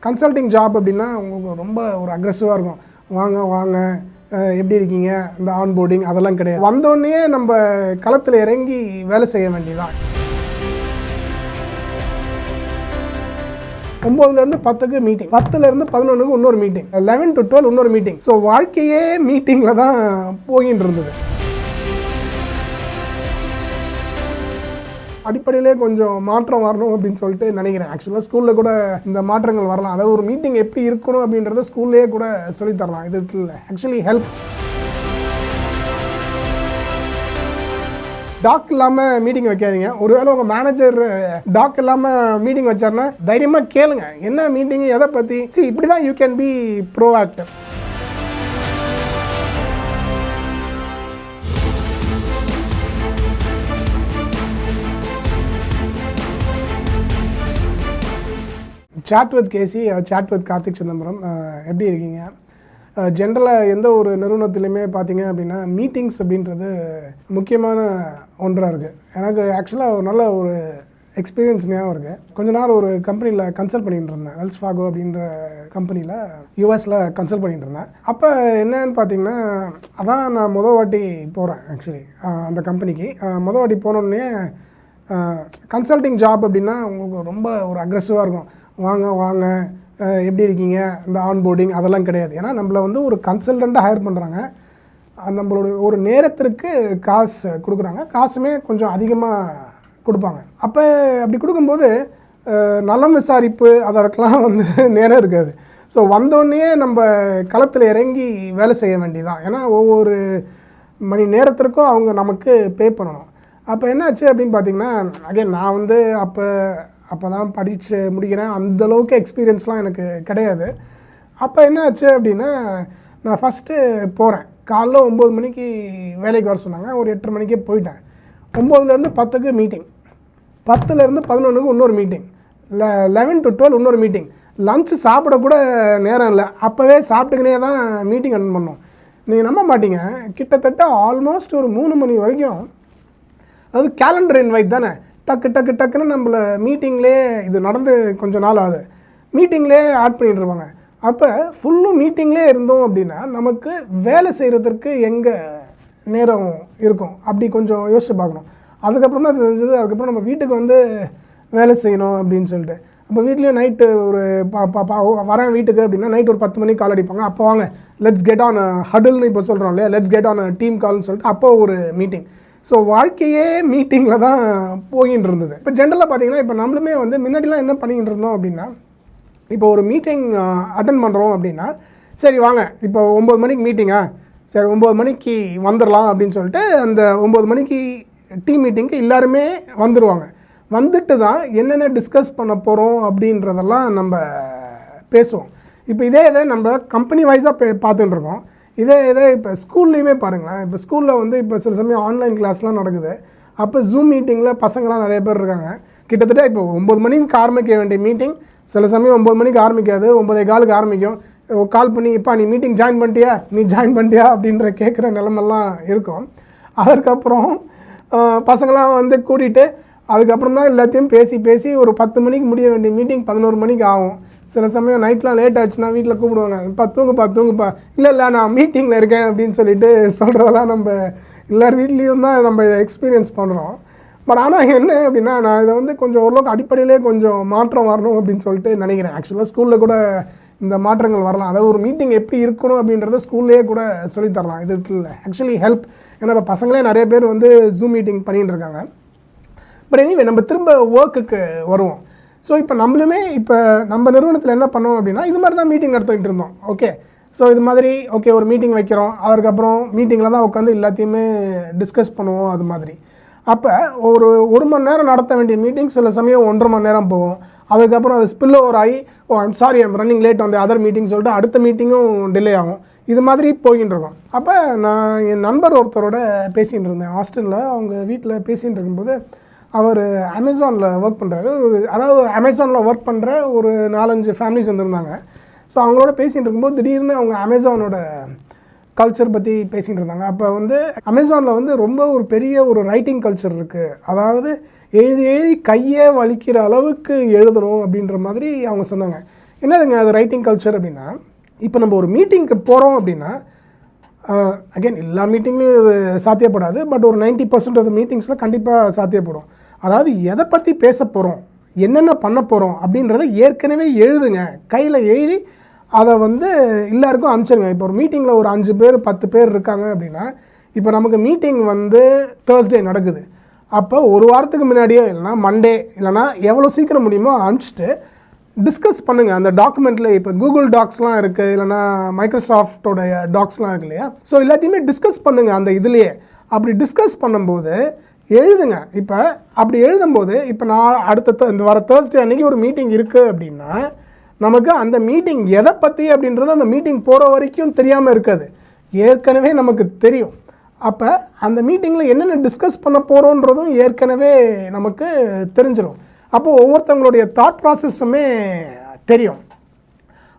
Consulting job அப்படின்னா உங்களுக்கு ரொம்ப ஒரு அக்ரெசிவாக இருக்கும். வாங்க வாங்க எப்படி இருக்கீங்க, இந்த ஆன்போர்டிங் அதெல்லாம் கிடையாது. வந்தோடனே நம்ம களத்தில் இறங்கி வேலை செய்ய வேண்டியதான். 9லேருந்து 10க்கு மீட்டிங், 10லேருந்து 11க்கு இன்னொரு மீட்டிங், 11 to 12 இன்னொரு மீட்டிங். ஸோ வாழ்க்கையே மீட்டிங்கில் தான் போயின்னு இருந்தது. அடிப்படையிலே கொஞ்சம் மாற்றம் வரணும் அப்படின்னு சொல்லிட்டு நினைக்கிறேன். ஆக்சுவலாக ஸ்கூலில் கூட இந்த மாற்றங்கள் வரலாம். அதாவது ஒரு மீட்டிங் எப்படி இருக்கணும் அப்படின்றத ஸ்கூல்லேயே கூட சொல்லித்தரலாம். இது ஆக்சுவலி ஹெல்ப். டாக் இல்லாமல் மீட்டிங் வைக்காதீங்க. ஒருவேளை உங்கள் மேனேஜர் டாக் இல்லாமல் மீட்டிங் வச்சாருன்னா தைரியமாக கேளுங்க, என்ன மீட்டிங், எதை பற்றி. இப்படி தான் you can be proactive. Chat with KC, chat with Karthik Chidambaram. எப்படி இருக்கீங்க? ஜென்ரலாக எந்த ஒரு நிறுவனத்துலையுமே பார்த்தீங்க அப்படின்னா மீட்டிங்ஸ் அப்படின்றது முக்கியமான ஒன்றாக இருக்குது. எனக்கு ஆக்சுவலாக ஒரு நல்ல ஒரு எக்ஸ்பீரியன்ஸ் ஞாபகம் இருக்குது. கொஞ்ச நாள் ஒரு கம்பெனியில் கன்சல்ட் பண்ணிகிட்டு இருந்தேன். வெல்ஸ் ஃபார்கோ அப்படின்ற கம்பெனியில் யூஎஸில் கன்சல்ட் பண்ணிகிட்டு இருந்தேன். அப்போ என்னன்னு பார்த்தீங்கன்னா, அதான் நான் மொதல் வாட்டி போகிறேன். ஆக்சுவலி அந்த கம்பெனிக்கு மொதல் வாட்டி போனோடனே கன்சல்டிங் ஜாப் அப்படின்னா உங்களுக்கு ரொம்ப ஒரு அக்ரெசிவாக இருக்கும். வாங்க வாங்க எப்படி இருக்கீங்க, இந்த ஆன்போர்டிங் அதெல்லாம் கிடையாது. ஏன்னா நம்மளை வந்து ஒரு கன்சல்டண்ட்டாக ஹையர் பண்ணுறாங்க. நம்மளோட ஒரு நேரத்திற்கு காசு கொடுக்குறாங்க. காசுமே கொஞ்சம் அதிகமாக கொடுப்பாங்க. அப்போ அப்படி கொடுக்கும்போது நலம் விசாரிப்பு அதற்கெல்லாம் வந்து நேரம் இருக்காது. ஸோ வந்தோடனே நம்ம களத்தில் இறங்கி வேலை செய்ய வேண்டியதான். ஏன்னா ஒவ்வொரு மணி நேரத்திற்கும் அவங்க நமக்கு பே பண்ணணும். அப்போ என்னாச்சு அப்படின்னு பார்த்தீங்கன்னா, அகைன் நான் வந்து அப்போ தான் படித்து முடிக்கிறேன். அந்தளவுக்கு எக்ஸ்பீரியன்ஸ்லாம் எனக்கு கிடையாது. அப்போ என்ன ஆச்சு அப்படின்னா, நான் ஃபஸ்ட்டு போகிறேன். காலைல 9 மணிக்கு வேலைக்கு வர சொன்னாங்க. ஒரு 8:30 மணிக்கே போயிட்டேன். 9லேருந்து 10க்கு மீட்டிங், 10லேருந்து 11க்கு இன்னொரு மீட்டிங், 11 to 12 இன்னொரு மீட்டிங். லஞ்சு சாப்பிடக்கூட நேரம் இல்லை. அப்போவே சாப்பிட்டுக்கினே தான் மீட்டிங் அட்டெண்ட் பண்ணோம். நீங்கள் நம்ப மாட்டீங்க, கிட்டத்தட்ட ஆல்மோஸ்ட் ஒரு 3 மணி வரைக்கும். அதாவது கேலண்டர் இன்வைட் தானே, டக்குன்னு நம்மளை மீட்டிங்லேயே, இது நடந்து கொஞ்சம் நாள் ஆகுது, மீட்டிங்லேயே ஆட் பண்ணிட்டுருப்பாங்க. அப்போ ஃபுல்லும் மீட்டிங்லேயே இருந்தோம் அப்படின்னா நமக்கு வேலை செய்கிறதுக்கு எங்கே நேரம் இருக்கும் அப்படி கொஞ்சம் யோசிச்சு பார்க்கணும். அதுக்கப்புறம் தான் தெரிஞ்சது, அதுக்கப்புறம் நம்ம வீட்டுக்கு வந்து வேலை செய்யணும் அப்படின்னு சொல்லிட்டு. அப்போ வீட்லேயும் நைட்டு ஒரு வரேன் வீட்டுக்கு அப்படின்னா நைட் ஒரு 10 மணிக்கு கால் அடிப்பாங்க. அப்போ வாங்க லெட்ஸ் கெட் ஆன் ஹடல்னு இப்போ சொல்கிறோம் இல்லையா, லெட்ஸ் கெட் ஆன் டீம் கால்னு சொல்லிட்டு அப்போ ஒரு மீட்டிங். ஸோ வாழ்க்கையே மீட்டிங்கில் தான் போயின்னு இருந்தது. இப்போ ஜென்ரலாக பார்த்தீங்கன்னா, இப்போ நம்மளுமே வந்து முன்னாடிலாம் என்ன பண்ணிக்கிட்டு இருந்தோம் அப்படின்னா, இப்போ ஒரு மீட்டிங் அட்டென்ட் பண்ணுறோம் அப்படின்னா, சரி வாங்க இப்போ 9 மணிக்கு மீட்டிங்கா, சரி 9 மணிக்கு வந்துடலாம் அப்படின்னு சொல்லிட்டு அந்த 9 மணிக்கு டீம் மீட்டிங்க்கு எல்லாருமே வந்துடுவாங்க. வந்துட்டு தான் என்னென்ன டிஸ்கஸ் பண்ண போகிறோம் அப்படின்றதெல்லாம் நம்ம பேசுவோம். இப்போ இதே நம்ம கம்பெனி வைஸாக பார்த்துட்டு இருக்கோம். இதே இப்போ ஸ்கூல்லையுமே பாருங்களேன். இப்போ ஸ்கூலில் வந்து இப்போ சில சமயம் ஆன்லைன் கிளாஸ்லாம் நடக்குது. அப்போ ஜூம் மீட்டிங்கில் பசங்களாம் நிறைய பேர் இருக்காங்க. கிட்டத்தட்ட இப்போ 9 மணிக்கு ஆரம்பிக்க வேண்டிய மீட்டிங் சில சமயம் 9 மணிக்கு ஆரம்பிக்காது, 9:15 ஆரம்பிக்கும். கால் பண்ணி இப்போ நீ மீட்டிங் ஜாயின் பண்ணிட்டியா அப்படின்ற கேட்குற நிலமெல்லாம் இருக்கும். அதற்கப்புறம் பசங்களாம் வந்து கூட்டிகிட்டு அதுக்கப்புறம் தான் எல்லாத்தையும் பேசி ஒரு 10 மணிக்கு முடிய வேண்டிய மீட்டிங் 11 மணிக்கு ஆகும். சில சமயம் நைட்லாம் லேட் ஆச்சுன்னா வீட்டில் கூப்பிடுவாங்க, தூங்குப்பா. இல்லை நான் மீட்டிங்கில் இருக்கேன் அப்படின்னு சொல்லிட்டு சொல்கிறதெல்லாம் நம்ம எல்லார் வீட்லேயும் தான் நம்ம இதை எக்ஸ்பீரியன்ஸ் பண்ணுறோம். பட் ஆனால் என்ன அப்படின்னா, நான் இதை வந்து கொஞ்சம் ஓரளவுக்கு அடிப்படையிலே கொஞ்சம் மாற்றம் வரணும் அப்படின்னு சொல்லிட்டு நினைக்கிறேன். ஆக்சுவலாக ஸ்கூலில் கூட இந்த மாற்றங்கள் வரலாம். அதாவது ஒரு மீட்டிங் எப்படி இருக்கணும் அப்படின்றத ஸ்கூல்லேயே கூட சொல்லித்தரலாம். இது ஆக்சுவலி ஹெல்ப். ஏன்னா இப்போ பசங்களே நிறைய பேர் வந்து ஜூம் மீட்டிங் பண்ணிகிட்டு இருக்காங்க. பட் எனிவே நம்ம திரும்ப ஒர்க்குக்கு வருவோம். ஸோ இப்போ நம்மளுமே இப்போ நம்ம நிறுவனத்தில் என்ன பண்ணோம் அப்படின்னா, இது மாதிரி தான் மீட்டிங் நடத்திக்கிட்டு இருந்தோம். ஓகே, ஸோ இது மாதிரி ஒரு மீட்டிங் வைக்கிறோம். அதுக்கப்புறம் மீட்டிங்கில் தான் உட்காந்து எல்லாத்தையுமே டிஸ்கஸ் பண்ணுவோம். அது மாதிரி அப்போ ஒரு மணி நேரம் நடத்த வேண்டிய மீட்டிங் சில சமயம் 1.5 மணி நேரம் போகும். அதுக்கப்புறம் அது ஸ்பில் ஓவர் ஆகி I'm running late on the other meeting சொல்லிட்டு அடுத்த மீட்டிங்கும் டிலே ஆகும். இது மாதிரி போய்கிட்டு இருக்கோம். அப்போ நான் என் நண்பர் ஒருத்தரோட பேசிகிட்டு இருந்தேன். ஹாஸ்டலில் அவங்க வீட்டில் பேசிகிட்டு இருக்கும்போது, அவர் அமேசானில் ஒர்க் பண்ணுறாரு. அதாவது அமேசானில் ஒர்க் பண்ணுற ஒரு 4-5 ஃபேமிலிஸ் வந்திருந்தாங்க. ஸோ அவங்களோட பேசிகிட்டு இருக்கும்போது திடீர்னு அவங்க அமேசானோட கல்ச்சர் பற்றி பேசிகிட்டு இருந்தாங்க. அப்போ வந்து அமேசானில் வந்து ரொம்ப ஒரு பெரிய ஒரு ரைட்டிங் கல்ச்சர் இருக்குது. அதாவது எழுதி கையே வலிக்கிற அளவுக்கு எழுதணும் அப்படின்ற மாதிரி அவங்க சொன்னாங்க. என்னதுங்க அது ரைட்டிங் கல்ச்சர் அப்படின்னா, இப்போ நம்ம ஒரு மீட்டிங்க்கு போகிறோம் அப்படின்னா, அகெயின் எல்லா மீட்டிங்லையும் இது சாத்தியப்படாது, பட் ஒரு 90% ஆஃப் த மீட்டிங்ஸில் கண்டிப்பாக சாத்தியப்படும். அதாவது எதை பற்றி பேச போகிறோம், என்னென்ன பண்ண போகிறோம் அப்படின்றத ஏற்கனவே எழுதுங்க. கையில் எழுதி அதை வந்து எல்லாருக்கும் அனுப்பிச்சிருங்க. இப்போ ஒரு மீட்டிங்கில் ஒரு 5 பேர் 10 பேர் இருக்காங்க அப்படின்னா, இப்போ நமக்கு மீட்டிங் வந்து தேர்ஸ்டே நடக்குது. அப்போ ஒரு வாரத்துக்கு முன்னாடியே இல்லைனா மண்டே இல்லைனா எவ்வளோ சீக்கிரம் முடியுமோ அனுப்பிச்சிட்டு டிஸ்கஸ் பண்ணுங்கள். அந்த டாக்குமெண்ட்டில் இப்போ கூகுள் டாக்ஸ்லாம் இருக்குது, இல்லைனா மைக்ரோசாஃப்டோடைய டாக்ஸ்லாம் இருக்கு இல்லையா, ஸோ எல்லாத்தையுமே டிஸ்கஸ் பண்ணுங்கள் அந்த இதுலேயே. அப்படி டிஸ்கஸ் பண்ணும்போது எழுதுங்க. இப்போ அப்படி எழுதும்போது இப்போ நான் இந்த வர தேர்ஸ்டே அன்றைக்கி ஒரு மீட்டிங் இருக்குது அப்படின்னா, நமக்கு அந்த மீட்டிங் எதை பற்றி அப்படின்றது அந்த மீட்டிங் போகிற வரைக்கும் தெரியாமல் இருக்காது, ஏற்கனவே நமக்கு தெரியும். அப்போ அந்த மீட்டிங்கில் என்னென்ன டிஸ்கஸ் பண்ண போகிறோன்றதும் ஏற்கனவே நமக்கு தெரிஞ்சிடும். அப்போது ஒவ்வொருத்தவங்களுடைய தாட் ப்ராசஸுமே தெரியும்.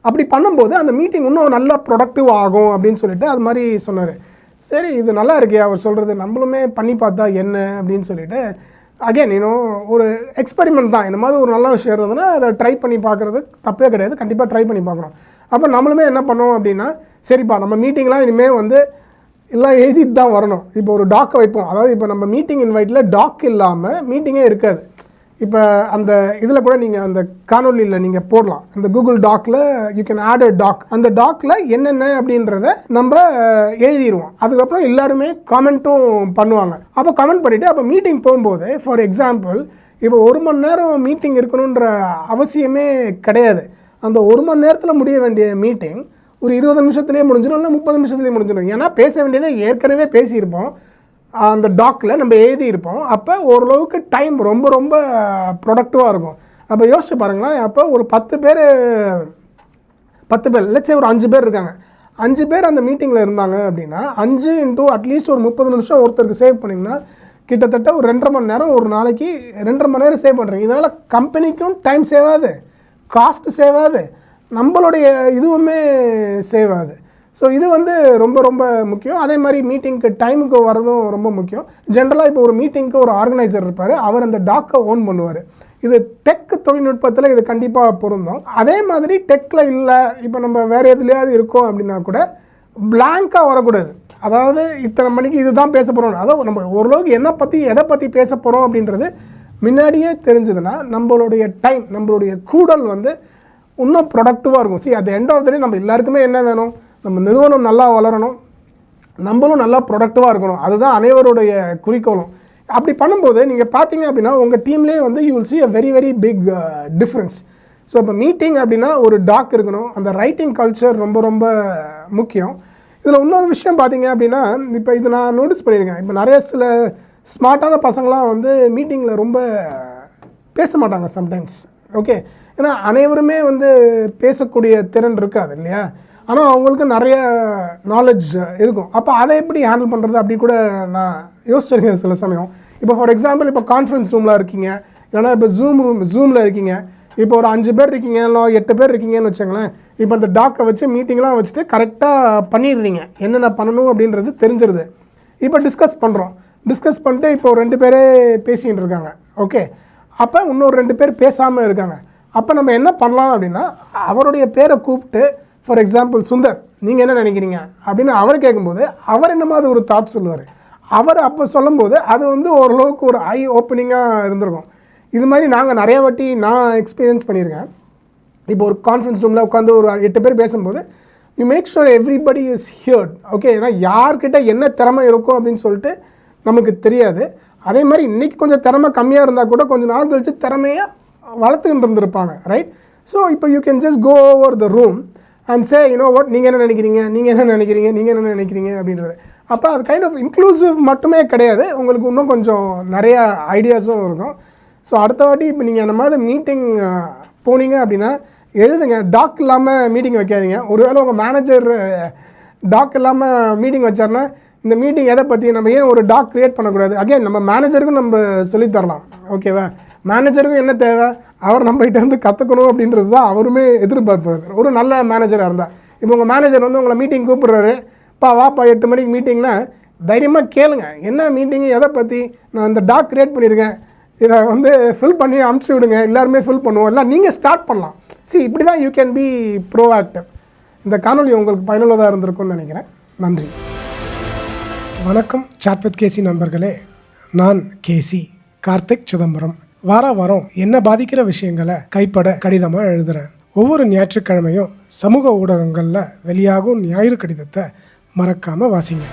அப்படி பண்ணும்போது அந்த மீட்டிங் இன்னும் நல்லா ப்ரொடக்டிவ் ஆகும் அப்படின்னு சொல்லிட்டு அது மாதிரி சொன்னார். சரி, இது நல்லா இருக்கே அவர் சொல்கிறது, நம்மளுமே பண்ணி பார்த்தா என்ன அப்படின்னு சொல்லிட்டு அகெயின் ஒரு எக்ஸ்பெரிமெண்ட் தான். இந்த மாதிரி ஒரு நல்ல விஷயம் இருந்ததுன்னா அதை ட்ரை பண்ணி பார்க்குறது தப்பே கிடையாது, கண்டிப்பாக ட்ரை பண்ணி பார்க்கணும். அப்போ நம்மளுமே என்ன பண்ணோம் அப்படின்னா, சரிப்பா நம்ம மீட்டிங்லாம் இனிமேல் வந்து எல்லாம் எழுதிட்டு தான் வரணும். இப்போ ஒரு டாக்கை வைப்போம். அதாவது இப்போ நம்ம மீட்டிங் இன்வைட்டில் டாக் இல்லாமல் மீட்டிங்கே இருக்காது. இப்போ அந்த இதில் கூட நீங்கள் அந்த காணொலியில் நீங்கள் போடலாம். இந்த கூகுள் டாக்கில் you can add a doc. அந்த டாக்கில் என்னென்ன அப்படின்றத நம்ம எழுதிடுவோம். அதுக்கப்புறம் எல்லாருமே கமெண்ட்டும் பண்ணுவாங்க. அப்போ கமெண்ட் பண்ணிவிட்டு அப்போ மீட்டிங் போகும்போது ஃபார் எக்ஸாம்பிள் இப்போ 1 மணி நேரம் மீட்டிங் இருக்கணுன்ற அவசியமே கிடையாது. அந்த 1 மணி நேரத்தில் முடிய வேண்டிய மீட்டிங் ஒரு 20 நிமிஷத்துலேயே முடிஞ்சிடும், இல்லை 30 நிமிஷத்துலேயே முடிஞ்சிடும். ஏன்னா பேச வேண்டியதை ஏற்கனவே பேசியிருப்போம், அந்த டாக்கில் நம்ம எழுதியிருப்போம். அப்போ ஓரளவுக்கு டைம் ரொம்ப ரொம்ப ப்ரொடக்டிவாக இருக்கும். அப்போ யோசிச்சு பாருங்களேன், அப்போ ஒரு 10 பேர் லட்சம் ஒரு 5 பேர் இருக்காங்க, 5 பேர் அந்த மீட்டிங்கில் இருந்தாங்க அப்படின்னா 5 இன்ட்டு அட்லீஸ்ட் ஒரு 30 நிமிஷம் ஒருத்தருக்கு சேவ் பண்ணிங்கன்னா கிட்டத்தட்ட ஒரு 2.5 மணி நேரம், ஒரு நாளைக்கு 2.5 மணி நேரம் சேவ் பண்ணுறீங்க. இதனால் கம்பெனிக்கும் டைம் சேவ் ஆகுது, காஸ்ட் சேவ் ஆகுது, நம்மளுடைய இதுவுமே சேவ் ஆகுது. ஸோ இது வந்து ரொம்ப ரொம்ப முக்கியம். அதே மாதிரி மீட்டிங்க்கு டைமுக்கு வரதும் ரொம்ப முக்கியம். ஜென்ரலாக இப்போ ஒரு மீட்டிங்க்கு ஒரு ஆர்கனைசர் இருப்பார், அவர் அந்த டாக்கை ஓன் பண்ணுவார். இது டெக் தொழில்நுட்பத்தில் இது கண்டிப்பாக பொருந்தும். அதே மாதிரி டெக்கில் இல்லை, இப்போ நம்ம வேறு எதுலையாவது இருக்கோம் அப்படின்னா கூட பிளாங்காக வரக்கூடாது. அதாவது இத்தனை மணிக்கு இது தான் பேச போகிறோம், அதாவது நம்ம ஓரளவுக்கு எதை பற்றி பேச போகிறோம் அப்படின்றது முன்னாடியே தெரிஞ்சதுன்னா நம்மளுடைய டைம், நம்மளுடைய கூடல் வந்து இன்னும் ப்ரொடக்டிவாக இருக்கும். At the end of the day நம்ம எல்லாருக்குமே என்ன வேணும், நம்ம நிறுவனம் நல்லா வளரணும், நம்மளும் நல்லா ப்ரொடக்டிவாக இருக்கணும். அதுதான் அனைவருடைய குறிக்கோளும். அப்படி பண்ணும்போது நீங்கள் பார்த்தீங்க அப்படின்னா உங்கள் டீம்லேயே வந்து you will see a very very big difference. So இப்போ மீட்டிங் அப்படின்னா ஒரு டாக் இருக்கணும், அந்த ரைட்டிங் கல்ச்சர் ரொம்ப ரொம்ப முக்கியம். இதில் இன்னொரு விஷயம் பார்த்தீங்க அப்படின்னா, இப்போ இது நான் நோட்டீஸ் பண்ணியிருக்கேன். இப்போ நிறைய சில ஸ்மார்ட்டான பசங்களாம் வந்து மீட்டிங்கில் ரொம்ப பேச மாட்டாங்க சம்டைம்ஸ். ஓகே, ஏன்னா அனைவருமே வந்து பேசக்கூடிய திறன் இருக்காது இல்லையா, ஆனால் அவங்களுக்கு நிறைய நாலேஜ் இருக்கும். அப்போ அதை எப்படி ஹேண்டில் பண்ணுறது அப்படி கூட நான் யோசிச்சிருக்கேன் சில சமயம். இப்போ ஃபார் எக்ஸாம்பிள் இப்போ கான்ஃபரன்ஸ் ரூமில் இருக்கீங்க, இல்லைனா இப்போ ஜூமில் இருக்கீங்க, இப்போ ஒரு 5 பேர் இருக்கீங்க, இல்லை 8 பேர் இருக்கீங்கன்னு வச்சுங்களேன். இப்போ அந்த டாக்கை வச்சு மீட்டிங்லாம் வச்சுட்டு கரெக்டாக பண்ணிடுறீங்க, என்னென்ன பண்ணணும் அப்படின்றது தெரிஞ்சிருது. இப்போ டிஸ்கஸ் பண்ணிட்டு இப்போ 2 பேரே பேசிகிட்டு இருக்காங்க. ஓகே, அப்போ இன்னொரு 2 பேர் பேசாமல் இருக்காங்க. அப்போ நம்ம என்ன பண்ணலாம் அப்படின்னா, அவருடைய பேரை கூப்பிட்டு ஃபார் எக்ஸாம்பிள் சுந்தர் நீங்கள் என்ன நினைக்கிறீங்க அப்படின்னு அவர் கேட்கும்போது அவர் என்ன மாதிரி ஒரு தாட் சொல்லுவார். அவர் அப்போ சொல்லும்போது அது வந்து ஓரளவுக்கு ஒரு ஐ ஓப்பனிங்காக இருந்திருக்கும். இது மாதிரி நாங்கள் நிறைய வாட்டி நான் எக்ஸ்பீரியன்ஸ் பண்ணியிருக்கேன். இப்போ ஒரு கான்ஃபரன்ஸ் ரூமில் உட்காந்து ஒரு 8 பேர் பேசும்போது you make sure everybody is heard. Okay, ஏன்னா யார்கிட்ட என்ன திறமை இருக்கும் அப்படின்னு சொல்லிட்டு நமக்கு தெரியாது. அதே மாதிரி இன்றைக்கி கொஞ்சம் திறமை கம்மியாக இருந்தால் கூட கொஞ்சம் நாள் கழிச்சு திறமையாக வளர்த்துக்கிட்டு இருந்திருப்பாங்க, ரைட்? ஸோ இப்போ you can just go over the room and say what, நீங்கள் என்ன நினைக்கிறீங்க அப்படின்றது. அப்போ அது கைண்ட் ஆஃப் இன்க்ளூசிவ் மட்டுமே கிடையாது, உங்களுக்கு இன்னும் கொஞ்சம் நிறையா ஐடியாஸும் இருக்கும். ஸோ அடுத்த வாட்டி இப்போ நீங்கள் அந்த மாதிரி மீட்டிங் போனீங்க அப்படின்னா எழுதுங்க. டாக் இல்லாமல் மீட்டிங் வைக்காதீங்க. ஒருவேளை உங்கள் மேனேஜர் டாக் இல்லாமல் மீட்டிங் வச்சார்னா இந்த மீட்டிங் எதை பற்றி நம்ம ஏன் ஒரு டாக் க்ரியேட் பண்ணக்கூடாது? அகைன் நம்ம மேனேஜருக்கும் நம்ம சொல்லித்தரலாம். ஓகேவா, மேனேஜருக்கும் என்ன தேவை, அவர் நம்மகிட்ட இருந்து கற்றுக்கணும் அப்படின்றது தான் அவருமே எதிர்பார்ப்பார், ஒரு நல்ல மேனேஜராக இருந்தால். இப்போ உங்கள் மேனேஜர் வந்து உங்களை மீட்டிங் கூப்பிட்றாரு, வாப்பா 8 மணிக்கு மீட்டிங்னா தைரியமாக கேளுங்க, என்ன மீட்டிங்கு, எதை பற்றி, நான் இந்த டாக் க்ரியேட் பண்ணியிருக்கேன், இதை வந்து ஃபில் பண்ணி அனுப்பிச்சி விடுங்க, எல்லாருமே ஃபில் பண்ணுவோம், இல்லை நீங்கள் ஸ்டார்ட் பண்ணலாம். இப்படி தான் யூ கேன் பி ப்ரோஆக்டிவ். இந்த காணொலி உங்களுக்கு பயனுள்ளதாக இருந்திருக்கும்னு நினைக்கிறேன். நன்றி. வணக்கம் சாட் வித் கேசி நண்பர்களே. நான் கேசி கார்த்திக் சிதம்பரம். வாரம் என்ன பாதிக்கிற விஷயங்களை கைப்பட கடிதமாக எழுதுகிறேன். ஒவ்வொரு ஞாயிற்றுக்கிழமையும் சமூக ஊடகங்களில் வெளியாகும் ஞாயிறு கடிதத்தை மறக்காமல் வாசிங்க.